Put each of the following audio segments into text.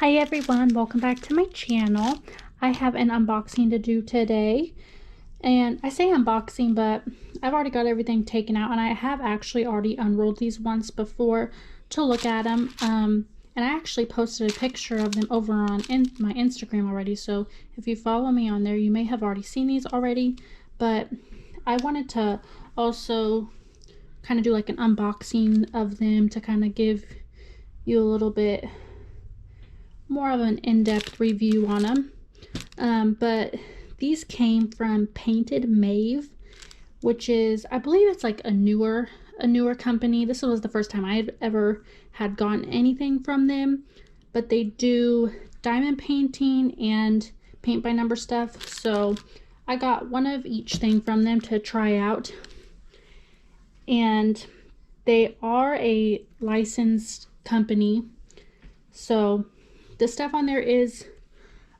Hi everyone, welcome back to my channel. I have an unboxing to do today, and I say unboxing, but I've already got everything taken out, and I have actually already unrolled these once before to look at them. And I actually posted a picture of them over on my Instagram already, so if you follow me on there, you may have already seen these already, but I wanted to also kind of do like an unboxing of them to kind of give you a little bit more of an in-depth review on them. But these came from Painted Maeve, which is, I believe it's like a newer company. This was the first time I had ever had gotten anything from them, but they do diamond painting and paint by number stuff. So I got one of each thing from them to try out, and they are a licensed company, so the stuff on there is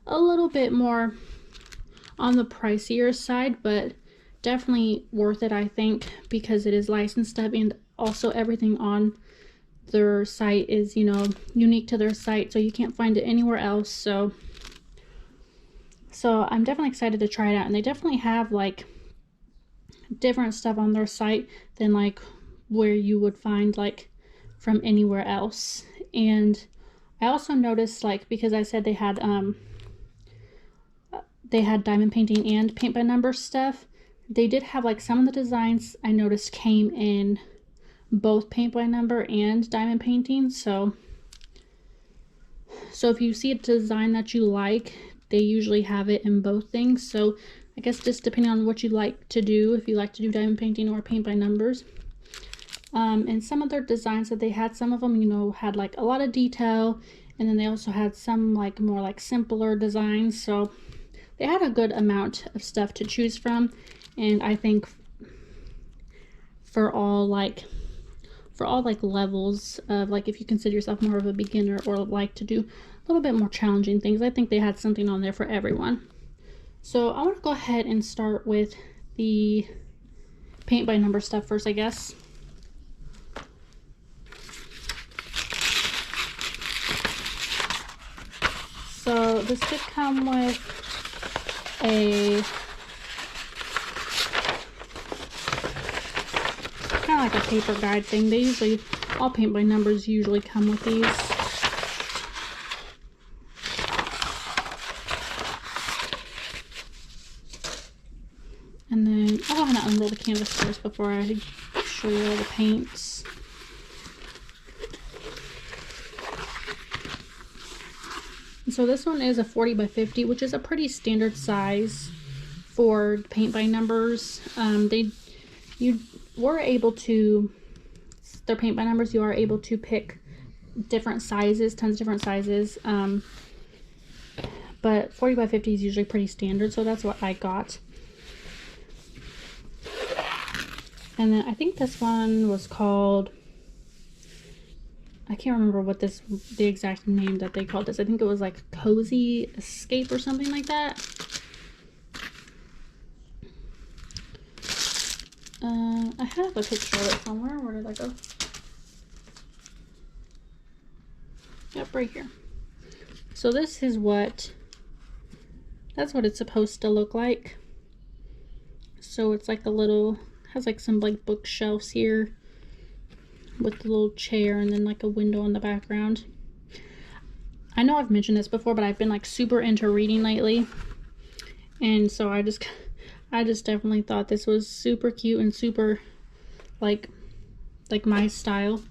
a little bit more on the pricier side, but definitely worth it, I think, because it is licensed stuff, and also everything on their site is, you know, unique to their site, so you can't find it anywhere else. So I'm definitely excited to try it out, and they definitely have like different stuff on their site than like where you would find like from anywhere else. And I also noticed, like, because I said they had diamond painting and paint by number stuff, they did have like some of the designs I noticed came in both paint by number and diamond painting. So if you see a design that you like, they usually have it in both things. So I guess just depending on what you like to do, if you like to do diamond painting or paint by numbers. And some of their designs that they had, some of them, you know, had like a lot of detail, and then they also had some like more like simpler designs. So they had a good amount of stuff to choose from, and I think for all like levels of, like, if you consider yourself more of a beginner or like to do a little bit more challenging things, I think they had something on there for everyone. So I want to go ahead and start with the paint by number stuff first, I guess. So this did come with a kind of like a paper guide thing. They usually, all paint by numbers usually come with these. And then I'll go ahead and unroll the canvas first before I show you all the paints. So this one is a 40 by 50, which is a pretty standard size for paint by numbers. You were able to, their paint by numbers, you are able to pick different sizes, tons of different sizes. But 40 by 50 is usually pretty standard, so that's what I got. And then I think this one was called, I can't remember what the exact name that they called this. I think it was like Cozy Escape or something like that. I have a picture of it somewhere. Where did I go? Yep, right here. So this is that's what it's supposed to look like. So it's like a little, has like some like bookshelves here with the little chair, and then like a window in the background. I know I've mentioned this before, but I've been like super into reading lately, and so I just definitely thought this was super cute and super like my style.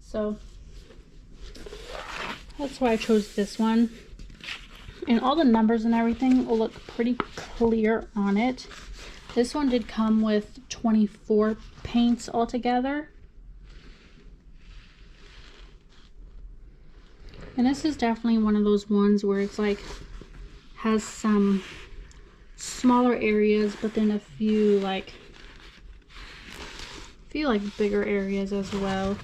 So that's why I chose this one. And all the numbers and everything will look pretty clear on it. This one did come with 24 paints altogether. And this is definitely one of those ones where it's like has some smaller areas, but then a few like bigger areas as well.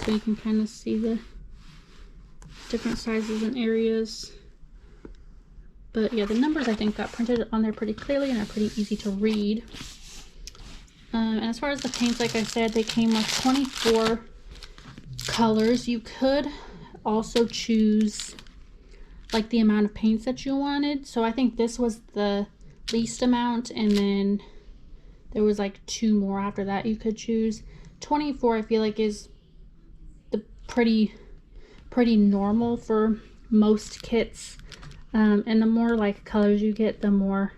So you can kind of see the different sizes and areas. But yeah, the numbers I think got printed on there pretty clearly and are pretty easy to read. And as far as the paints, like I said, they came with 24 colors. You could also choose like the amount of paints that you wanted. So I think this was the least amount, and then there was like 2 more after that you could choose. 24 I feel like is the pretty normal for most kits, and the more like colors you get, the more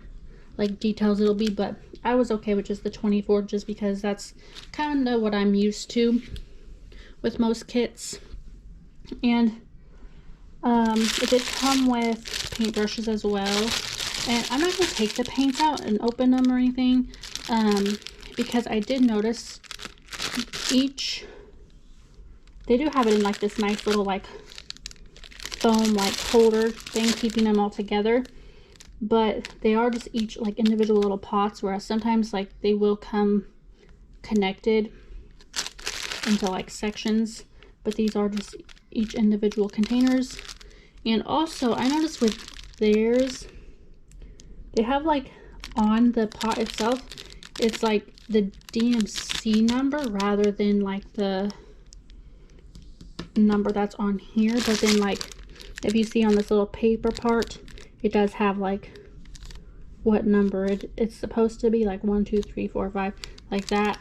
like details it'll be, but I was okay with just the 24 just because that's kind of what I'm used to with most kits. And it did come with paintbrushes as well, and I'm not going to take the paints out and open them or anything, because I did notice they do have it in like this nice little like foam like holder thing keeping them all together, but they are just each like individual little pots, whereas sometimes like they will come connected into like sections, but these are just each individual containers. And also I noticed with theirs, they have like on the pot itself, it's like the DMC number rather than like the number that's on here. But then like if you see on this little paper part, it does have like what number it's supposed to be, like 1 2 3 4 5, like that.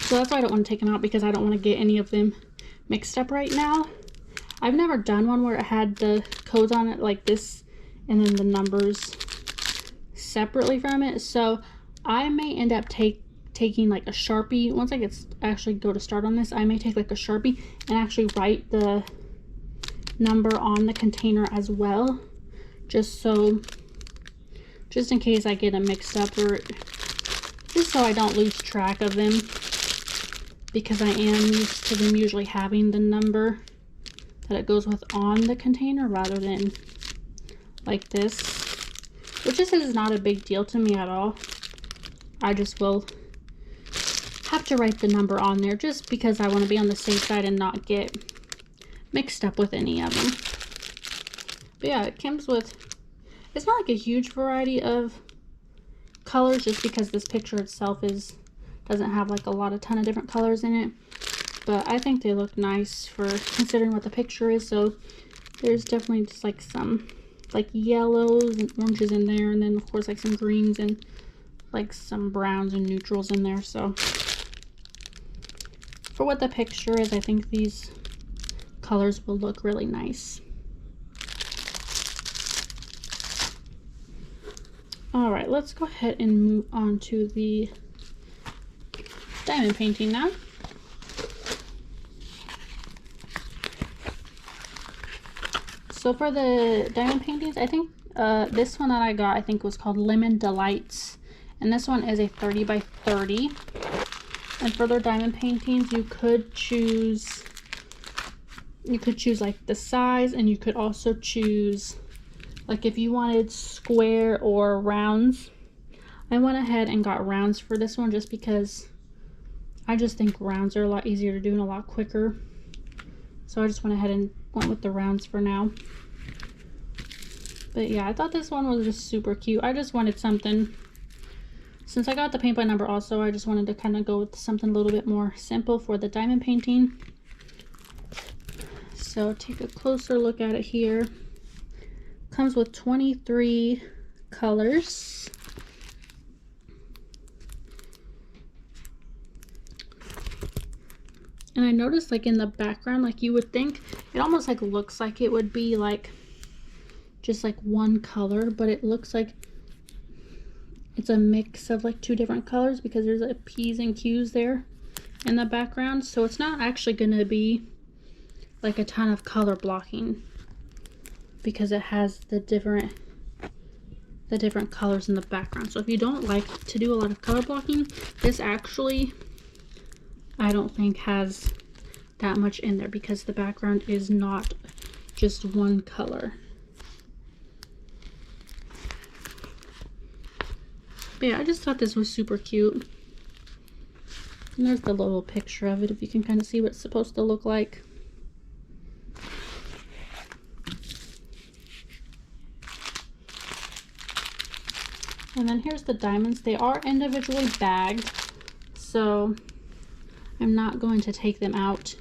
So that's why I don't want to take them out, because I don't want to get any of them mixed up right now. I've never done one where it had the codes on it like this and then the numbers separately from it, so I may end up taking like a Sharpie. Once I actually go to start on this, I may take like a Sharpie and actually write the number on the container as well, just in case I get them mixed up, or just so I don't lose track of them, because I am used to them usually having the number that it goes with on the container rather than like this, which is not a big deal to me at all. I just will have to write the number on there just because I want to be on the safe side and not get mixed up with any of them. But yeah, it comes with, it's not like a huge variety of colors, just because this picture itself doesn't have like a ton of different colors in it, but I think they look nice for considering what the picture is. So there's definitely just like some like yellows and oranges in there, and then of course like some greens and like some browns and neutrals in there. So for what the picture is, I think these colors will look really nice. All right, let's go ahead and move on to the diamond painting now. So for the diamond paintings, I think this one that I got, I think was called Lemon Delights, and this one is a 30 by 30. And for their diamond paintings, you could choose like the size, and you could also choose like if you wanted square or rounds. I went ahead and got rounds for this one just because I just think rounds are a lot easier to do and a lot quicker. So I just went ahead and went with the rounds for now. But yeah, I thought this one was just super cute. I just wanted something, since I got the paint by number also, I just wanted to kind of go with something a little bit more simple for the diamond painting. So take a closer look at it here. Comes with 23 colors. And I noticed like in the background, like you would think it almost like looks like it would be like just like one color, but it looks like it's a mix of like 2 different colors, because there's like P's and Q's there in the background. So it's not actually going to be like a ton of color blocking, because it has the different colors in the background. So if you don't like to do a lot of color blocking, this actually I don't think has that much in there, because the background is not just one color. But yeah, I just thought this was super cute. And there's the little picture of it, if you can kind of see what it's supposed to look like. And then here's the diamonds. They are individually bagged, so I'm not going to take them out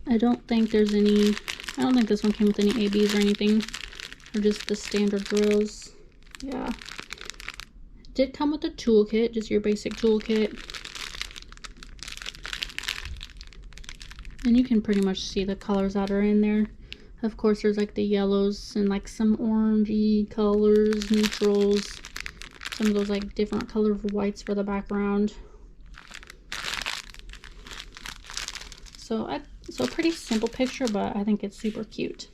I don't think there's any, I don't think this one came with any ABs or anything, or just the standard drills. Yeah. Did come with a toolkit, just your basic toolkit. And you can pretty much see the colors that are in there. Of course, there's like the yellows and like some orangey colors, neutrals, some of those like different color whites for the background. So a pretty simple picture, but I think it's super cute.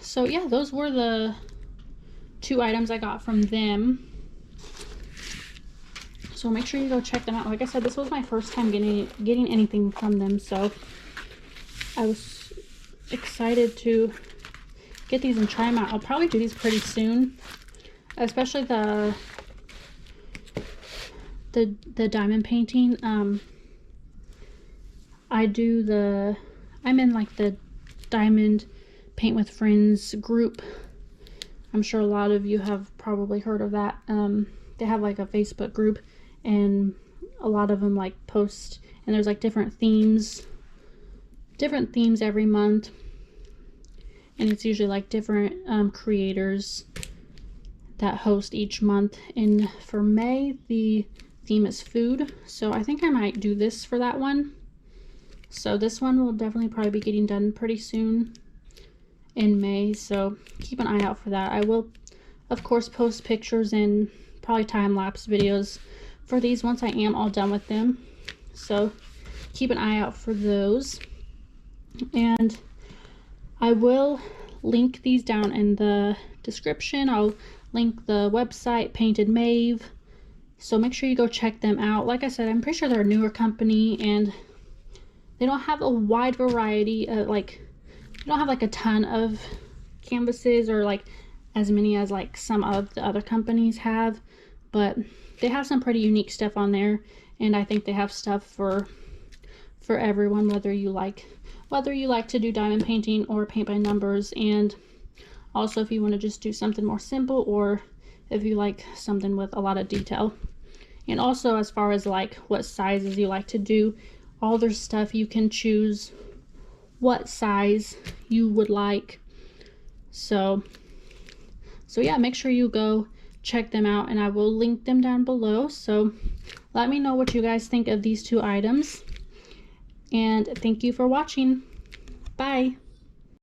So yeah, those were the 2 items I got from them. So make sure you go check them out. Like I said, this was my first time getting anything from them, so I was excited to get these and try them out. I'll probably do these pretty soon, especially the diamond painting. I'm in like the diamond paint with friends group. I'm sure a lot of you have probably heard of that. They have like a Facebook group, and a lot of them like post, and there's like different themes every month, and it's usually like different creators that host each month. And for May, the theme is food, so I think I might do this for that one. So this one will definitely probably be getting done pretty soon in May, so keep an eye out for that. I will of course post pictures and probably time-lapse videos for these once I am all done with them, so keep an eye out for those. And I will link these down in the description. I'll link the website, Painted Maeve, so make sure you go check them out. Like I said, I'm pretty sure they're a newer company, and they don't have a wide variety of like, they don't have like a ton of canvases or like as many as like some of the other companies have, but they have some pretty unique stuff on there, and I think they have stuff for everyone, whether you like to do diamond painting or paint by numbers, and also if you want to just do something more simple, or if you like something with a lot of detail. And also as far as like what sizes you like to do, all their stuff you can choose what size you would like. So yeah, make sure you go check them out, and I will link them down below. So let me know what you guys think of these 2 items, and thank you for watching. Bye.